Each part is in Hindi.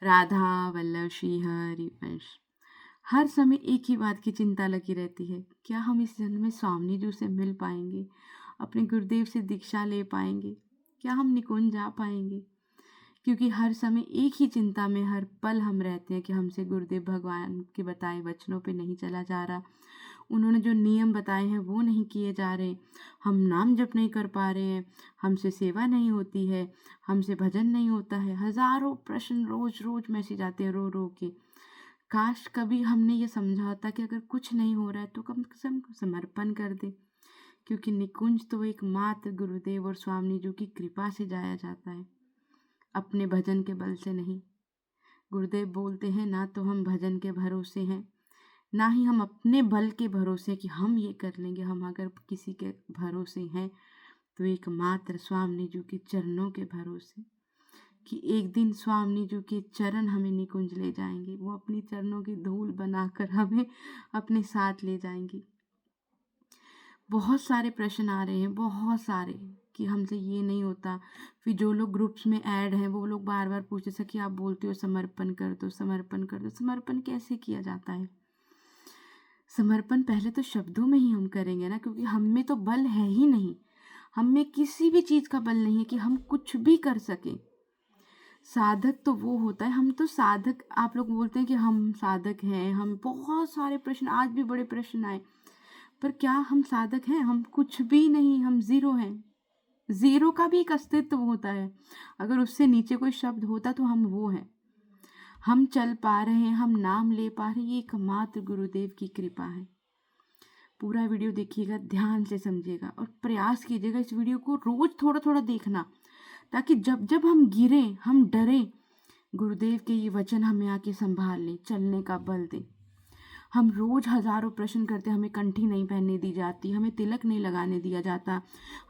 राधा वल्लभ श्री हरि वंश। हर समय एक ही बात की चिंता लगी रहती है, क्या हम इस जन्म में स्वामी जी से मिल पाएंगे, अपने गुरुदेव से दीक्षा ले पाएंगे, क्या हम निकुंज जा पाएंगे। क्योंकि हर समय एक ही चिंता में हर पल हम रहते हैं कि हमसे गुरुदेव भगवान के बताए वचनों पे नहीं चला जा रहा, उन्होंने जो नियम बताए हैं वो नहीं किए जा रहे, हम नाम जप नहीं कर पा रहे हैं, हमसे सेवा नहीं होती है, हमसे भजन नहीं होता है। हजारों प्रश्न रोज रोज मैसेज आते हैं रो रो के। काश कभी हमने ये समझा होता कि अगर कुछ नहीं हो रहा है तो कम से कम समर्पण कर दे, क्योंकि निकुंज तो एकमात्र गुरुदेव और स्वामी जी की कृपा से जाया जाता है, अपने भजन के बल से नहीं। गुरुदेव बोलते हैं, ना तो हम भजन के भरोसे हैं, ना ही हम अपने बल के भरोसे कि हम ये कर लेंगे। हम अगर किसी के भरोसे हैं तो एकमात्र स्वामी जी के चरणों के भरोसे, कि एक दिन स्वामी जी के चरण हमें निकुंज ले जाएंगे, वो अपनी चरणों की धूल बनाकर हमें अपने साथ ले जाएंगे। बहुत सारे प्रश्न आ रहे हैं, बहुत सारे, कि हमसे ये नहीं होता। फिर जो लोग ग्रुप्स में ऐड हैं वो लोग बार बार पूछते से कि आप बोलते हो समर्पण कर दो, समर्पण कर दो। समर्पण कैसे किया जाता है? समर्पण पहले तो शब्दों में ही हम करेंगे ना, क्योंकि हम में तो बल है ही नहीं, हम में किसी भी चीज़ का बल नहीं है कि हम कुछ भी कर सकें। साधक तो वो होता है, हम तो साधक, आप लोग बोलते हैं कि हम साधक हैं, हम बहुत सारे प्रश्न, आज भी बड़े प्रश्न आए, पर क्या हम साधक हैं? हम कुछ भी नहीं, हम जीरो हैं। जीरो का भी एक अस्तित्व होता है, अगर उससे नीचे कोई शब्द होता तो हम वो हैं। हम चल पा रहे हैं, हम नाम ले पा रहे हैं, ये एकमात्र गुरुदेव की कृपा है। पूरा वीडियो देखिएगा, ध्यान से समझिएगा और प्रयास कीजिएगा इस वीडियो को रोज थोड़ा थोड़ा देखना, ताकि जब जब हम गिरे, हम डरे, गुरुदेव के ये वचन हमें आके संभाल ले, चलने का बल दे। हम रोज हजारों प्रश्न करते, हमें कंठी नहीं पहनने दी जाती, हमें तिलक नहीं लगाने दिया जाता,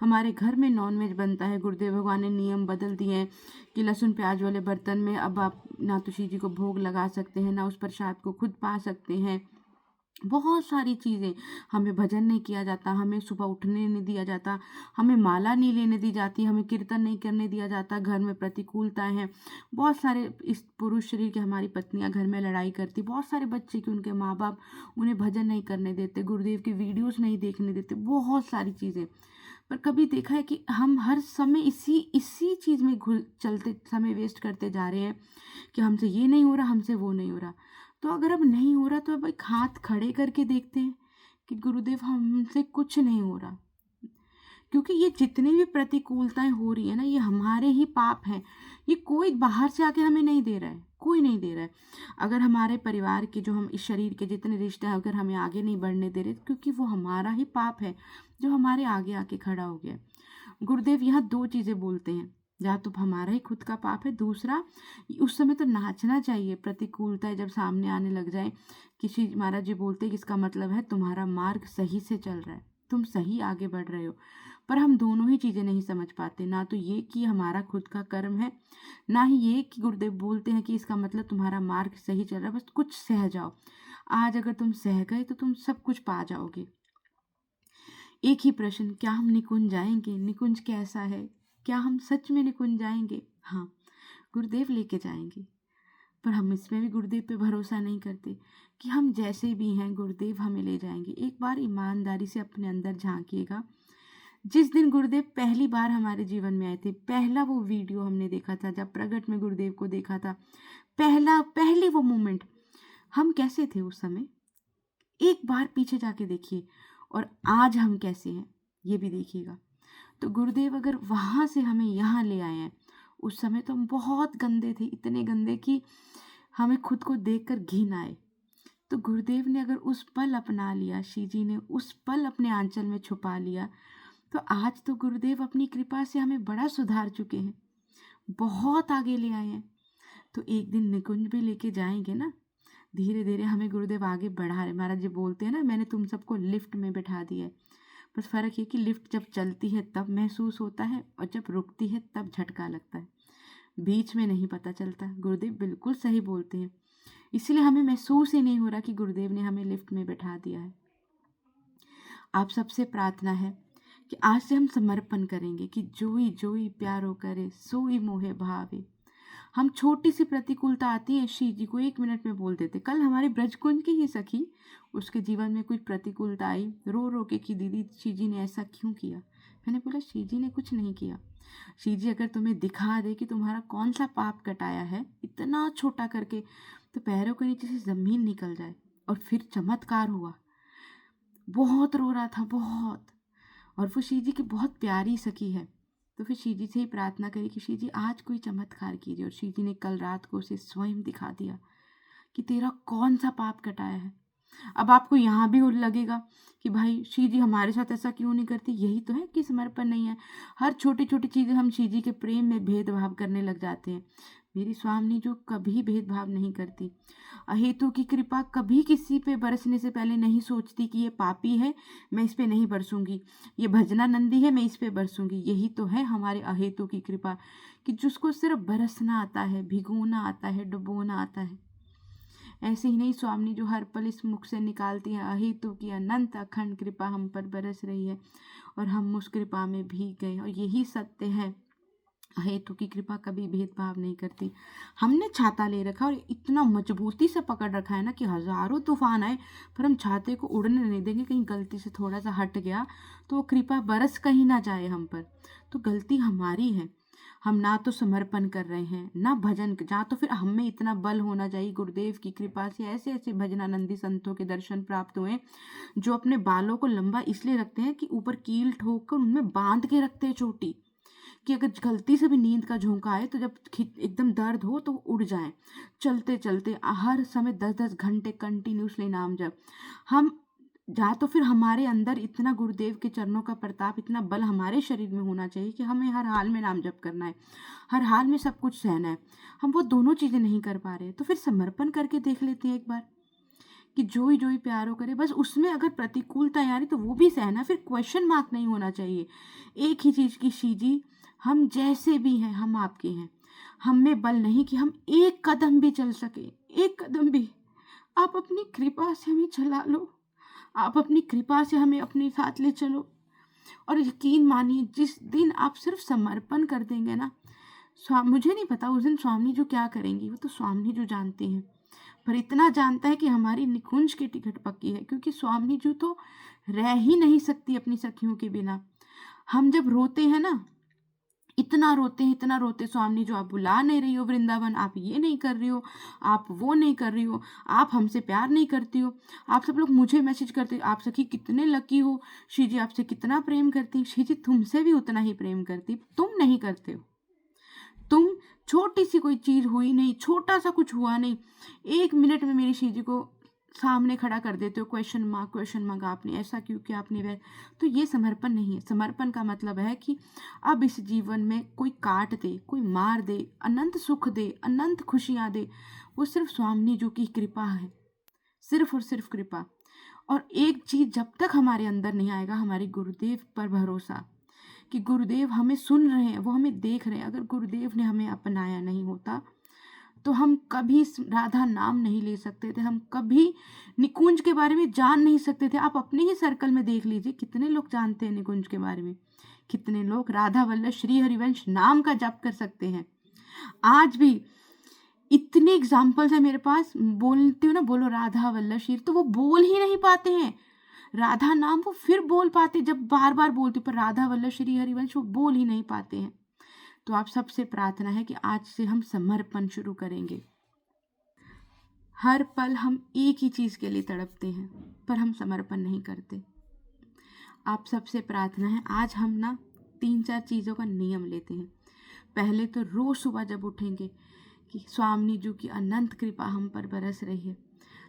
हमारे घर में नॉनवेज बनता है, गुरुदेव भगवान ने नियम बदल दिए हैं कि लहसुन प्याज वाले बर्तन में अब आप ना तो शिव जी को भोग लगा सकते हैं, ना उस प्रसाद को खुद पा सकते हैं। बहुत सारी चीज़ें, हमें भजन नहीं किया जाता, हमें सुबह उठने नहीं दिया जाता, हमें माला नहीं लेने दी जाती, हमें कीर्तन नहीं करने दिया जाता, घर में प्रतिकूलताएं हैं। बहुत सारे इस पुरुष शरीर के, हमारी पत्नियां घर में लड़ाई करती, बहुत सारे बच्चे कि उनके माँ बाप उन्हें भजन नहीं करने देते, गुरुदेव की वीडियोस नहीं देखने देते, बहुत सारी चीज़ें। पर कभी देखा है कि हम हर समय इसी इसी चीज़ में घुल चलते, समय वेस्ट करते जा रहे हैं कि हमसे ये नहीं हो रहा, हमसे वो नहीं हो रहा। तो अगर अब नहीं हो रहा तो अब एक हाथ खड़े करके देखते हैं कि गुरुदेव हमसे कुछ नहीं हो रहा, क्योंकि ये जितनी भी प्रतिकूलताएं हो रही है ना, ये हमारे ही पाप हैं। ये कोई बाहर से आके हमें नहीं दे रहा है, कोई नहीं दे रहा है। अगर हमारे परिवार के, जो हम इस शरीर के जितने रिश्ते हैं, अगर हमें आगे नहीं बढ़ने दे रहे, क्योंकि वो हमारा ही पाप है जो हमारे आगे आके खड़ा हो गया। गुरुदेव यहाँ दो चीज़ें बोलते हैं, या तो हमारा ही खुद का पाप है, दूसरा उस समय तो नाचना चाहिए। प्रतिकूलता जब सामने आने लग जाए, किसी महाराज जी बोलते हैं कि इसका मतलब है तुम्हारा मार्ग सही से चल रहा है, तुम सही आगे बढ़ रहे हो। पर हम दोनों ही चीज़ें नहीं समझ पाते, ना तो ये कि हमारा खुद का कर्म है, ना ही ये कि गुरुदेव बोलते हैं कि इसका मतलब तुम्हारा मार्ग सही चल रहा है, बस कुछ सह जाओ। आज अगर तुम सह गए तो तुम सब कुछ पा जाओगे। एक ही प्रश्न, क्या हम निकुंज जाएंगे? निकुंज कैसा है? क्या हम सच में निकुंज जाएंगे? हाँ, गुरुदेव लेके जाएंगे, पर हम इसमें भी गुरुदेव पे भरोसा नहीं करते कि हम जैसे भी हैं गुरुदेव हमें ले जाएंगे। एक बार ईमानदारी से अपने अंदर झांकिएगा। जिस दिन गुरुदेव पहली बार हमारे जीवन में आए थे, पहला वो वीडियो हमने देखा था जब प्रगट में गुरुदेव को देखा था, पहली वो मोमेंट, हम कैसे थे उस समय? एक बार पीछे जाके देखिए, और आज हम कैसे हैं ये भी देखिएगा। तो गुरुदेव अगर वहाँ से हमें यहाँ ले आए हैं, उस समय तो हम बहुत गंदे थे, इतने गंदे कि हमें खुद को देखकर घिन आए। तो गुरुदेव ने अगर उस पल अपना लिया, श्री जी ने उस पल अपने आंचल में छुपा लिया, तो आज तो गुरुदेव अपनी कृपा से हमें बड़ा सुधार चुके हैं, बहुत आगे ले आए हैं। तो एक दिन निकुंज भी लेके जाएंगे ना, धीरे धीरे हमें गुरुदेव आगे बढ़ा रहे। महाराज जी बोलते हैं ना, मैंने तुम सबको लिफ्ट में बैठा दिया है, बस फ़र्क ये कि लिफ्ट जब चलती है तब महसूस होता है, और जब रुकती है तब झटका लगता है, बीच में नहीं पता चलता। गुरुदेव बिल्कुल सही बोलते हैं, इसलिए हमें महसूस ही नहीं हो रहा कि गुरुदेव ने हमें लिफ्ट में बैठा दिया है। आप सबसे प्रार्थना है कि आज से हम समर्पण करेंगे कि जोई जोई प्यारो करे सोई मोहे भावे। हम छोटी सी प्रतिकूलता आती है, श्री जी को 1 मिनट में बोल देते। कल हमारे ब्रजकुंज की ही सखी, उसके जीवन में कुछ प्रतिकूलता आई, रो रो के कि दीदी श्री जी ने ऐसा क्यों किया। मैंने बोला श्री जी ने कुछ नहीं किया। श्री जी अगर तुम्हें दिखा दे कि तुम्हारा कौन सा पाप कटाया है इतना छोटा करके, तो पैरों के नीचे से जमीन निकल जाए। और फिर चमत्कार हुआ। बहुत रो रहा था, बहुत। और वो श्री जी की बहुत प्यारी सखी है। तो फिर श्री जी से ही प्रार्थना करी कि श्री जी आज कोई चमत्कार कीजिए। और श्री जी ने कल रात को उसे स्वयं दिखा दिया कि तेरा कौन सा पाप कटाया है। अब आपको यहाँ भी लगेगा कि भाई श्री जी हमारे साथ ऐसा क्यों नहीं करती। यही तो है कि समर्पण नहीं है। हर छोटी छोटी चीज़ें हम श्री जी के प्रेम में भेदभाव करने लग जाते हैं। मेरी स्वामी जो कभी भेदभाव नहीं करती, अहेतु की कृपा कभी किसी पे बरसने से पहले नहीं सोचती कि ये पापी है मैं इस पे नहीं बरसूंगी, ये भजनानंदी है मैं इस पे बरसूंगी। यही तो है हमारे अहेतु की कृपा, कि जिसको सिर्फ बरसना आता है, भिगोना आता है, डुबोना आता है। ऐसे ही नहीं स्वामी जो हर पल इस मुख से निकालती है, अहेतु की अनंत अखंड कृपा हम पर बरस रही है और हम उस कृपा में भीग गए। और यही सत्य है, हेतु की कृपा कभी भेदभाव नहीं करती। हमने छाता ले रखा और इतना मजबूती से पकड़ रखा है ना कि हजारों तूफान आए पर हम छाते को उड़ने नहीं देंगे। कहीं गलती से थोड़ा सा हट गया तो वो कृपा बरस कहीं ना जाए हम पर। तो गलती हमारी है, हम ना तो समर्पण कर रहे हैं ना भजन। जहाँ तो फिर हमें इतना बल होना चाहिए। गुरुदेव की कृपा से ऐसे ऐसे भजनानंदी संतों के दर्शन प्राप्त हुए जो अपने बालों को लंबा इसलिए रखते हैं कि ऊपर कील ठोक कर उनमें बांध के रखते हैं चोटी, कि अगर गलती से भी नींद का झोंका आए तो जब एकदम दर्द हो तो उड़ जाए। चलते चलते हर समय 10-10 घंटे कंटिन्यूसली नाम जप। हम या तो फिर हमारे अंदर इतना गुरुदेव के चरणों का प्रताप, इतना बल हमारे शरीर में होना चाहिए कि हमें हर हाल में नाम जप करना है, हर हाल में सब कुछ सहना है। हम वो दोनों चीज़ें नहीं कर पा रहे, तो फिर समर्पण करके देख लेते हैं एक बार कि जो ही प्यारो करे। बस उसमें अगर प्रतिकूलता आ रही तो वो भी सहना, फिर क्वेश्चन मार्क नहीं होना चाहिए। एक ही चीज़ की श्री जी हम जैसे भी हैं हम आपके हैं, हम में बल नहीं कि हम एक कदम भी चल सके, एक कदम भी। आप अपनी कृपा से हमें चला लो, आप अपनी कृपा से हमें अपने साथ ले चलो। और यकीन मानिए जिस दिन आप सिर्फ समर्पण कर देंगे ना, मुझे नहीं पता उस दिन स्वामी जो क्या करेंगी, वो तो स्वामी जो जानते हैं। पर इतना जानता है कि हमारी निकुंज की टिकट पक्की है, क्योंकि स्वामी जी तो रह ही नहीं सकती अपनी सखियों के बिना। हम जब रोते हैं ना, इतना रोते हैं, इतना रोते, स्वामी जो आप बुला नहीं रही हो वृंदावन, आप ये नहीं कर रही हो, आप वो नहीं कर रही हो, आप हमसे प्यार नहीं करती हो। आप सब लोग मुझे मैसेज करते हो, आप सखी कितने लकी हो, श्री जी आपसे कितना प्रेम करती। श्री जी तुमसे भी उतना ही प्रेम करती, तुम नहीं करते हो। तुम छोटी सी कोई चीज हुई नहीं, छोटा सा कुछ हुआ नहीं, 1 मिनट में मेरी श्री जी को सामने खड़ा कर देते हो, क्वेश्चन मार्क आपने ऐसा क्यों किया, आपने वह। तो ये समर्पण नहीं है। समर्पण का मतलब है कि अब इस जीवन में कोई काट दे, कोई मार दे, अनंत सुख दे, अनंत खुशियां दे, वो सिर्फ स्वामी जी की कृपा है, सिर्फ और सिर्फ कृपा। और एक चीज जब तक हमारे अंदर नहीं आएगा, हमारी गुरुदेव पर भरोसा, कि गुरुदेव हमें सुन रहे हैं, वो हमें देख रहे हैं। अगर गुरुदेव ने हमें अपनाया नहीं होता तो हम कभी राधा नाम नहीं ले सकते थे, हम कभी निकुंज के बारे में जान नहीं सकते थे। आप अपने ही सर्कल में देख लीजिए कितने लोग जानते हैं निकुंज के बारे में, कितने लोग राधा वल्लभ श्री हरिवंश नाम का जप कर सकते हैं। आज भी इतने एग्जाम्पल्स है मेरे पास, बोलती हूँ ना, बोलो राधा वल्लभ श्री, तो वो बोल ही नहीं पाते हैं राधा नाम। वो फिर बोल पाते जब बार बार बोलती, पर राधा वल्लभ श्री हरिवंश वो बोल ही नहीं पाते हैं। तो आप सबसे प्रार्थना है कि आज से हम समर्पण शुरू करेंगे। हर पल हम एक ही चीज के लिए तड़पते हैं पर हम समर्पण नहीं करते। आप सबसे प्रार्थना है आज हम ना 3-4 चीजों का नियम लेते हैं। पहले तो रोज सुबह जब उठेंगे कि स्वामी जी की अनंत कृपा हम पर बरस रही है,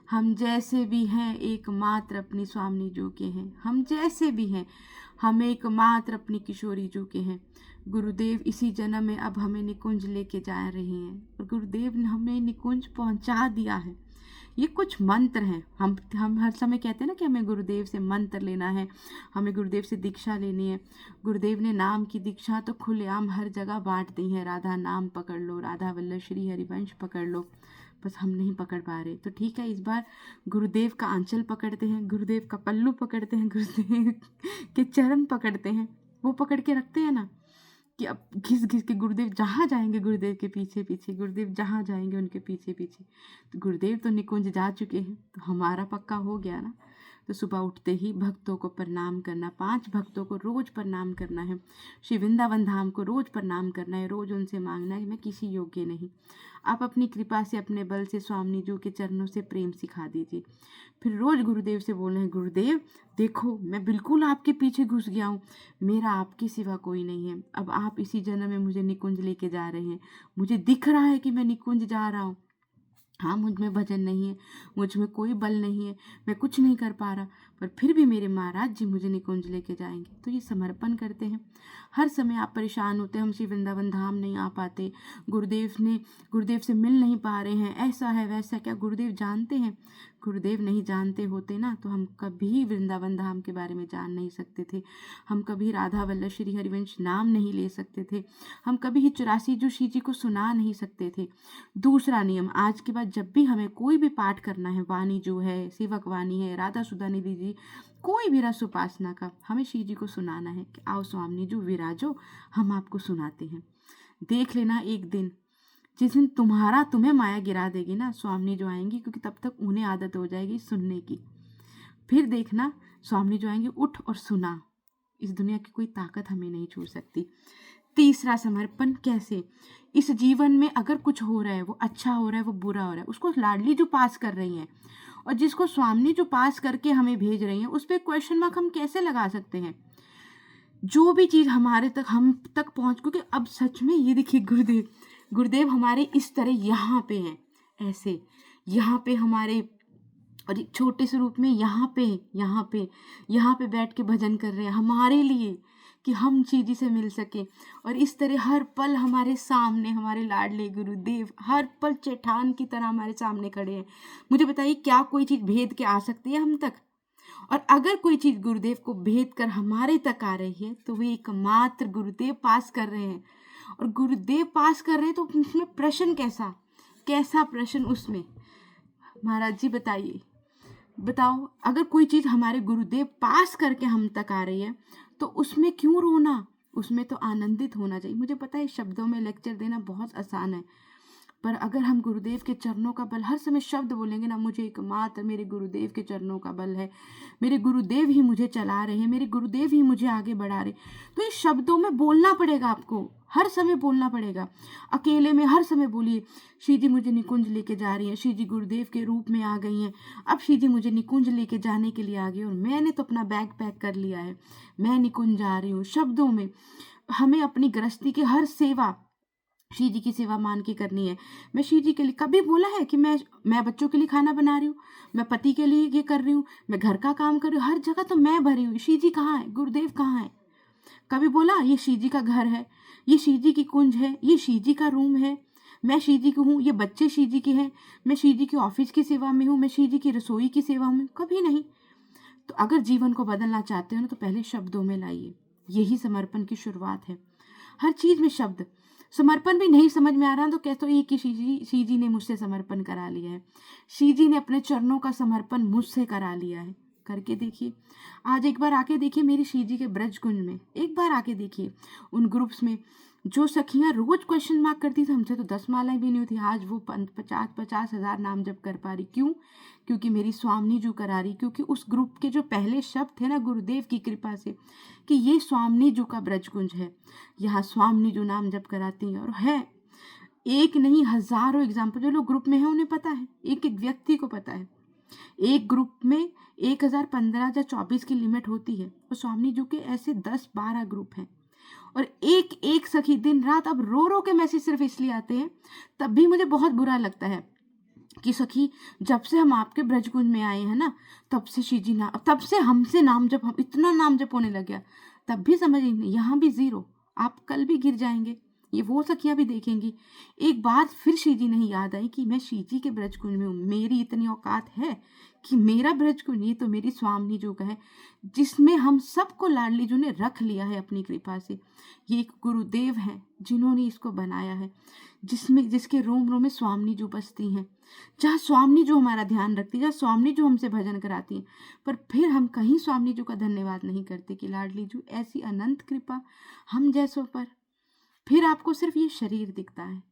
हम जैसे भी हैं एकमात्र अपनी स्वामी जी के हैं, हम जैसे भी हैं हम एकमात्र अपनी किशोरी जी के हैं। गुरुदेव इसी जन्म में अब हमें निकुंज लेके जा रहे हैं और गुरुदेव ने हमें निकुंज पहुंचा दिया है। ये कुछ मंत्र हैं, हम हर समय कहते हैं ना कि हमें गुरुदेव से मंत्र लेना है, हमें गुरुदेव से दीक्षा लेनी है। गुरुदेव ने नाम की दीक्षा तो खुलेआम हर जगह बांट दी है, राधा नाम पकड़ लो, राधा वल्लभ श्री हरिवंश पकड़ लो, बस हम नहीं पकड़ पा रहे। तो ठीक है, इस बार गुरुदेव का आंचल पकड़ते हैं, गुरुदेव का पल्लू पकड़ते हैं, गुरुदेव के चरण पकड़ते हैं, वो पकड़ के रखते हैं ना कि अब घिस घिस के गुरुदेव जहाँ जाएंगे गुरुदेव के पीछे पीछे, गुरुदेव जहाँ जाएंगे उनके पीछे पीछे। तो गुरुदेव तो निकुंज जा चुके हैं, तो हमारा पक्का हो गया ना। तो सुबह उठते ही भक्तों को प्रणाम करना, 5 भक्तों को रोज प्रणाम करना है, श्री वृंदावन धाम को रोज प्रणाम करना है, रोज उनसे मांगना है कि मैं किसी योग्य नहीं, आप अपनी कृपा से अपने बल से स्वामी जी के चरणों से प्रेम सिखा दीजिए। फिर रोज गुरुदेव से बोलना है, गुरुदेव देखो मैं बिल्कुल आपके पीछे घुस गया हूँ, मेरा आपके सिवा कोई नहीं है, अब आप इसी जन्म में मुझे निकुंज लेके जा रहे हैं, मुझे दिख रहा है कि मैं निकुंज जा रहा हूँ। हाँ, मुझ में भजन नहीं है, मुझ में कोई बल नहीं है, मैं कुछ नहीं कर पा रहा, पर फिर भी मेरे महाराज जी मुझे निकुंज लेके जाएंगे। तो ये समर्पण करते हैं। हर समय आप परेशान होते हैं, हम श्री वृंदावन धाम नहीं आ पाते, गुरुदेव से मिल नहीं पा रहे हैं, ऐसा है वैसा, क्या गुरुदेव जानते हैं? गुरुदेव नहीं जानते होते ना तो हम कभी वृंदावन धाम के बारे में जान नहीं सकते थे, हम कभी राधा वल्लभ श्री हरिवंश नाम नहीं ले सकते थे, हम कभी ही 84 जो श्री जी को सुना नहीं सकते थे। दूसरा नियम, आज के बाद जब भी हमें कोई भी पाठ करना है, वाणी जो है, सेवक वाणी है, राधा सुधा निधि जी, कोई भी रस उपासना का, हमें श्री जी को सुनाना है कि आओ स्वामी जो विराजो, हम आपको सुनाते हैं। देख लेना एक दिन, जिस दिन तुम्हें माया गिरा देगी ना, स्वामी जो आएंगी, क्योंकि तब तक उन्हें आदत हो जाएगी सुनने की। फिर देखना स्वामी जो आएंगे, उठ और सुना, इस दुनिया की कोई ताकत हमें नहीं छू सकती। तीसरा समर्पण कैसे, इस जीवन में अगर कुछ हो रहा है, वो अच्छा हो रहा है, वो बुरा हो रहा है, उसको लाडली जो पास कर रही हैं और जिसको स्वामी जो पास करके हमें भेज रही हैं, उस पर क्वेश्चन मार्क हम कैसे लगा सकते हैं? जो भी चीज़ हम तक पहुँच, क्योंकि अब सच में ये देखिए गुरुदेव हमारे इस तरह यहाँ पे हैं, ऐसे यहाँ पे हमारे, और एक छोटे से रूप में यहाँ पे बैठ के भजन कर रहे हैं हमारे लिए, कि हम चीज़ी से मिल सके। और इस तरह हर पल हमारे सामने हमारे लाडले गुरुदेव हर पल चट्टान की तरह हमारे सामने खड़े हैं। मुझे बताइए, क्या कोई चीज़ भेद के आ सकती है हम तक? और अगर कोई चीज़ गुरुदेव को भेद कर हमारे तक आ रही है, तो वे एकमात्र गुरुदेव पास कर रहे हैं। और गुरुदेव पास कर रहे हैं तो उसमें प्रश्न कैसा प्रश्न उसमें? महाराज जी बताओ, अगर कोई चीज़ हमारे गुरुदेव पास करके हम तक आ रही है, तो उसमें क्यों रोना? उसमें तो आनंदित होना चाहिए। मुझे पता है शब्दों में लेक्चर देना बहुत आसान है, पर अगर हम गुरुदेव के चरणों का बल, हर समय शब्द बोलेंगे ना, मुझे एकमात्र मेरे गुरुदेव के चरणों का बल है, मेरे गुरुदेव ही मुझे चला रहे हैं, मेरे गुरुदेव ही मुझे आगे बढ़ा रहे, तो ये शब्दों में बोलना पड़ेगा आपको, हर समय बोलना पड़ेगा। अकेले में हर समय बोलिए, श्री जी मुझे निकुंज लेके जा रही हैं, श्री जी गुरुदेव के रूप में आ गई हैं, अब श्री जी मुझे निकुंज लेके जाने के लिए आ गई और मैंने तो अपना बैग पैक कर लिया है, मैं निकुंज जा रही हूँ। शब्दों में हमें अपनी गृहस्थी की हर सेवा श्री जी की सेवा मान के करनी है। मैं श्री जी के लिए कभी बोला है कि मैं बच्चों के लिए खाना बना रही हूँ, मैं पति के लिए ये कर रही हूँ, मैं घर का काम कर रही हूँ, हर जगह तो मैं भरी हुई, श्री जी कहाँ है, गुरुदेव कहाँ है? कभी बोला ये श्री जी का घर है, ये श्री जी की कुंज है, ये श्री जी का रूम है, मैं श्री जी की हूँ, ये बच्चे श्री जी के हैं, मैं श्री जी के ऑफिस की सेवा में हूँ, मैं श्री जी की रसोई की सेवा में? कभी नहीं। तो अगर जीवन को बदलना चाहते हो ना, तो पहले शब्दों में लाइए, यही समर्पण की शुरुआत है। हर चीज़ में शब्द। समर्पण भी नहीं समझ में आ रहा तो कहते हो ये कि श्री जी ने मुझसे समर्पण करा लिया है, श्री जी ने अपने चरणों का समर्पण मुझसे करा लिया है। करके देखिए, आज एक बार आके देखिए मेरी श्री जी के ब्रज कुंज में, एक बार आके देखिए उन ग्रुप्स में जो सखियां रोज क्वेश्चन मार्क करती थी, हमसे तो 10 मालाएं भी नहीं होती, आज वो 50 हज़ार नाम जप कर पा रही। क्यों? क्योंकि मेरी स्वामी जी करा रही, क्योंकि उस ग्रुप के जो पहले शब्द थे ना गुरुदेव की कृपा से, कि ये स्वामी जी का ब्रज कुंज है, यहाँ स्वामी जी नाम जप कराती हैं। और है एक नहीं हजारों एग्जाम्पल, जो लोग ग्रुप में हैं उन्हें पता है, एक एक व्यक्ति को पता है। एक ग्रुप में 1015 या 24 की लिमिट होती है, और स्वामी जी के ऐसे 10-12 ग्रुप हैं, और एक एक सखी दिन रात अब रो रो के मैसेज सिर्फ इसलिए आते हैं, तब भी मुझे बहुत बुरा लगता है कि सखी जब से हम आपके ब्रजकुंज में आए हैं ना, तब से श्री ना, तब से हमसे नाम जप, हम इतना नाम जप होने लग गया, तब भी समझ नहीं, यहाँ भी जीरो, आप कल भी गिर जाएंगे, ये वो सखियां भी देखेंगी। एक बार फिर श्री जी नहीं याद आई कि मैं श्री जी के ब्रजकुंज में हूँ, मेरी इतनी औकात है कि मेरा ब्रजकुंज ये तो मेरी स्वामी जो का है, जिसमें हम सबको लाडली जी ने रख लिया है अपनी कृपा से। ये एक गुरुदेव हैं जिन्होंने इसको बनाया है, जिसके रोम रोम में स्वामी जो बसती हैं, जहाँ स्वामी जो हमारा ध्यान रखती है, जहाँ स्वामी जो हमसे भजन कराती हैं। पर फिर हम कहीं स्वामी जी का धन्यवाद नहीं करते कि लाडली जी ऐसी अनंत कृपा हम जैसों पर। फिर आपको सिर्फ ये शरीर दिखता है।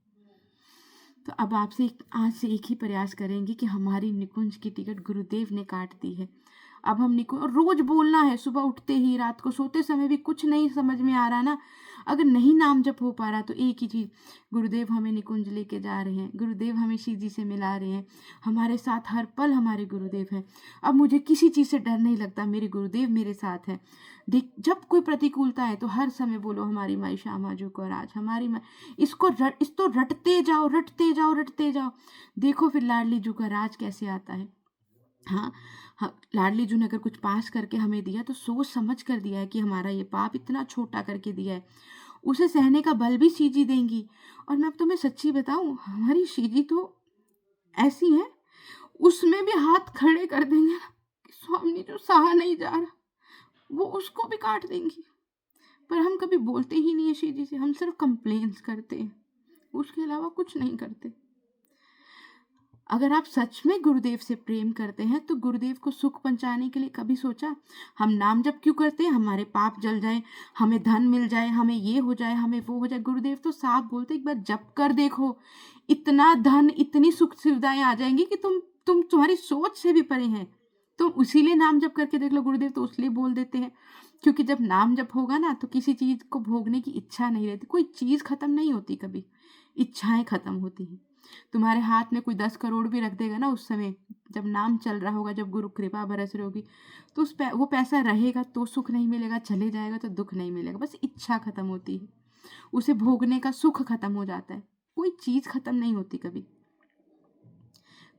तो अब आपसे आज से एक ही प्रयास करेंगे कि हमारी निकुंज की टिकट गुरुदेव ने काट दी है। अब हम निकुंज, और रोज बोलना है, सुबह उठते ही, रात को सोते समय भी। कुछ नहीं समझ में आ रहा ना, अगर नहीं नाम जप हो पा रहा तो एक ही चीज, गुरुदेव हमें निकुंज लेके जा रहे हैं, गुरुदेव हमें शिव जी से मिला रहे हैं, हमारे साथ हर पल हमारे गुरुदेव हैं। अब मुझे किसी चीज से डर नहीं लगता, मेरे गुरुदेव मेरे साथ है। देख, जब कोई प्रतिकूलता है तो हर समय बोलो हमारी माई श्यामा जी को राज, हमारी माई। इसको रटते जाओ, रटते जाओ, रटते जाओ। देखो फिर लाडली जू का राज कैसे आता है। हाँ, हाँ, लाडली जू ने अगर कुछ पास करके हमें दिया तो सोच समझ कर दिया है कि हमारा ये पाप इतना छोटा करके दिया है, उसे सहने का बल भी शीजी देंगी। और मैं अब तुम्हें सच्ची बताऊं, हमारी शीजी तो ऐसी है, उसमें भी हाथ खड़े कर देंगे ना कि स्वामी जो सहा नहीं जा रहा, वो उसको भी काट देंगी। पर हम कभी बोलते ही नहीं है शीजी से, हम सिर्फ कंप्लेन्स करते हैं, उसके अलावा कुछ नहीं करते। अगर आप सच में गुरुदेव से प्रेम करते हैं तो गुरुदेव को सुख पहुंचाने के लिए कभी सोचा हम नाम जप क्यों करते हैं, हमारे पाप जल जाए, हमें धन मिल जाए, हमें ये हो जाए, हमें वो हो जाए। गुरुदेव तो साफ बोलते एक बार जप कर देखो, इतना धन, इतनी सुख सुविधाएं आ जाएंगी कि तुम्हारी सोच से भी परे हैं। तुम इसीलिए नाम जप करके देख लो। गुरुदेव तो उसलिए बोल देते हैं क्योंकि जब नाम जप होगा ना तो किसी चीज को भोगने की इच्छा नहीं रहती। कोई चीज खत्म नहीं होती कभी, इच्छाएं खत्म होती हैं। तुम्हारे हाथ में कोई 10 करोड़ भी रख देगा ना, उस समय जब नाम चल रहा होगा, जब गुरु कृपा बरस रही होगी, तो वो पैसा रहेगा तो सुख नहीं मिलेगा, चले जाएगा तो दुख नहीं मिलेगा। बस इच्छा खत्म होती है, उसे भोगने का सुख खत्म हो जाता है। कोई चीज खत्म नहीं होती कभी।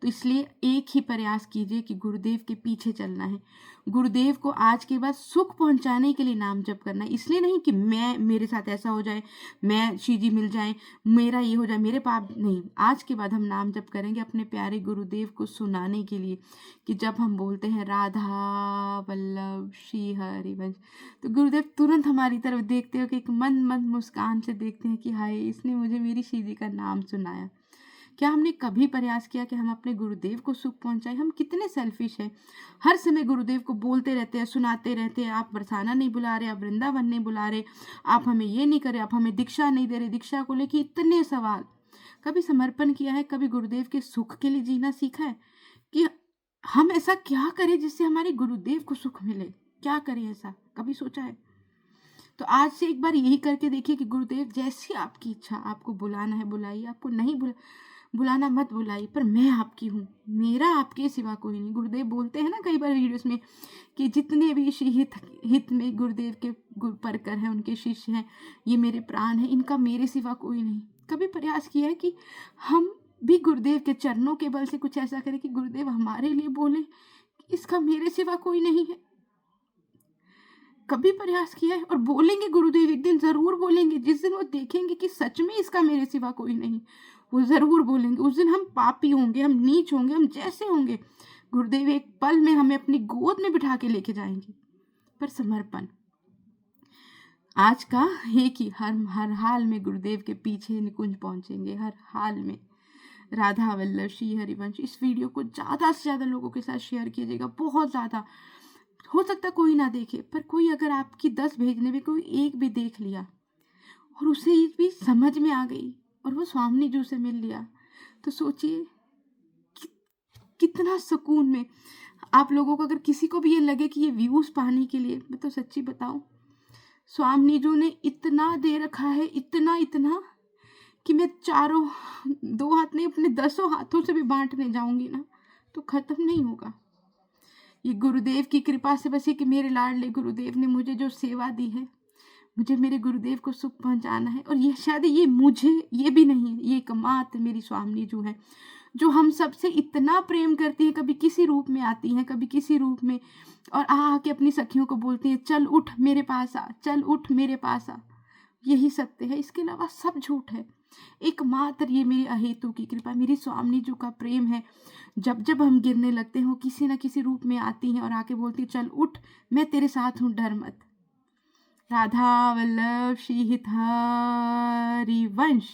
तो इसलिए एक ही प्रयास कीजिए कि गुरुदेव के पीछे चलना है, गुरुदेव को आज के बाद सुख पहुंचाने के लिए नाम जप करना है। इसलिए नहीं कि मेरे साथ ऐसा हो जाए, मैं शिवजी मिल जाए, मेरा ये हो जाए, मेरे पाप नहीं। आज के बाद हम नाम जप करेंगे अपने प्यारे गुरुदेव को सुनाने के लिए कि जब हम बोलते हैं राधा वल्लभ श्री हरिवंश, तो गुरुदेव तुरंत हमारी तरफ देखते हो कि एक मंद मंद मुस्कान से देखते हैं कि हाय, इसने मुझे मेरी शिवजी का नाम सुनाया। क्या हमने कभी प्रयास किया कि हम अपने गुरुदेव को सुख पहुंचाएं? हम कितने सेल्फिश हैं, हर समय गुरुदेव को बोलते रहते हैं, सुनाते रहते हैं, आप बरसाना नहीं बुला रहे, आप वृंदावन नहीं बुला रहे, आप हमें ये नहीं करे, आप हमें दीक्षा नहीं दे रहे, दीक्षा को लेके इतने सवाल। कभी समर्पण किया है, कभी गुरुदेव के सुख के लिए जीना सीखा है कि हम ऐसा क्या करें जिससे हमारे गुरुदेव को सुख मिले? क्या करें ऐसा, कभी सोचा है? तो आज से एक बार यही करके देखिए कि गुरुदेव जैसी आपकी इच्छा, आपको बुलाना है बुलाइए, आपको नहीं बुलाना मत बुलाइए, पर मैं आपकी हूँ, मेरा आपके सिवा कोई नहीं। गुरुदेव बोलते हैं ना कई बार वीडियोस में कि जितने भी हित में गुरुदेव के परकर हैं, उनके शिष्य हैं, ये मेरे प्राण हैं, इनका मेरे सिवा कोई नहीं। कभी प्रयास किया है कि हम भी गुरुदेव के चरणों के बल से कुछ ऐसा करें कि गुरुदेव हमारे लिए बोले कि इसका मेरे सिवा कोई नहीं है? कभी प्रयास किया है? और बोलेंगे गुरुदेव, एक दिन जरूर बोलेंगे, जिस दिन वो देखेंगे कि सच में इसका मेरे सिवा कोई नहीं, वो जरूर बोलेंगे। उस दिन हम पापी होंगे, हम नीच होंगे, हम जैसे होंगे, गुरुदेव एक पल में हमें अपनी गोद में बिठा के लेके जाएंगे। पर समर्पण आज का है कि हर हाल में गुरुदेव के पीछे निकुंज पहुंचेंगे, हर हाल में। राधा वल्लभ श्री हरिवंश, इस वीडियो को ज़्यादा से ज़्यादा लोगों के साथ शेयर कीजिएगा, बहुत ज़्यादा। हो सकता कोई ना देखे, पर कोई अगर आपकी 10 भेजने में कोई एक भी देख लिया और उसे भी समझ में आ गई और वो स्वामी जी से मिल लिया, तो सोचिए कितना सुकून में आप लोगों को। अगर किसी को भी ये लगे कि ये व्यूज पाने के लिए, मैं तो सच्ची बताऊं, स्वामी जी ने इतना दे रखा है, इतना इतना कि मैं 2 हाथ नहीं, अपने 10 हाथों से भी बांटने जाऊंगी ना तो खत्म नहीं होगा। ये गुरुदेव की कृपा से बस, ये कि मेरे लाडले गुरुदेव ने मुझे जो सेवा दी है, मुझे मेरे गुरुदेव को सुख पहुंचाना है। और ये शायद ये मुझे, ये भी नहीं है, ये एकमात्र मेरी स्वामी जो है, जो हम सबसे इतना प्रेम करती है, कभी किसी रूप में आती हैं, कभी किसी रूप में, और आके अपनी सखियों को बोलती हैं चल उठ मेरे पास आ, चल उठ मेरे पास आ। यही सत्य है, इसके अलावा सब झूठ है। एकमात्र ये मेरी अहेतु की कृपा, मेरी स्वामी जी का प्रेम है। जब जब हम गिरने लगते हैं, वो किसी न किसी रूप में आती हैं और आके बोलती चल उठ, मैं तेरे साथ हूँ, डर मत। राधा वल्लभ श्री हरिवंश।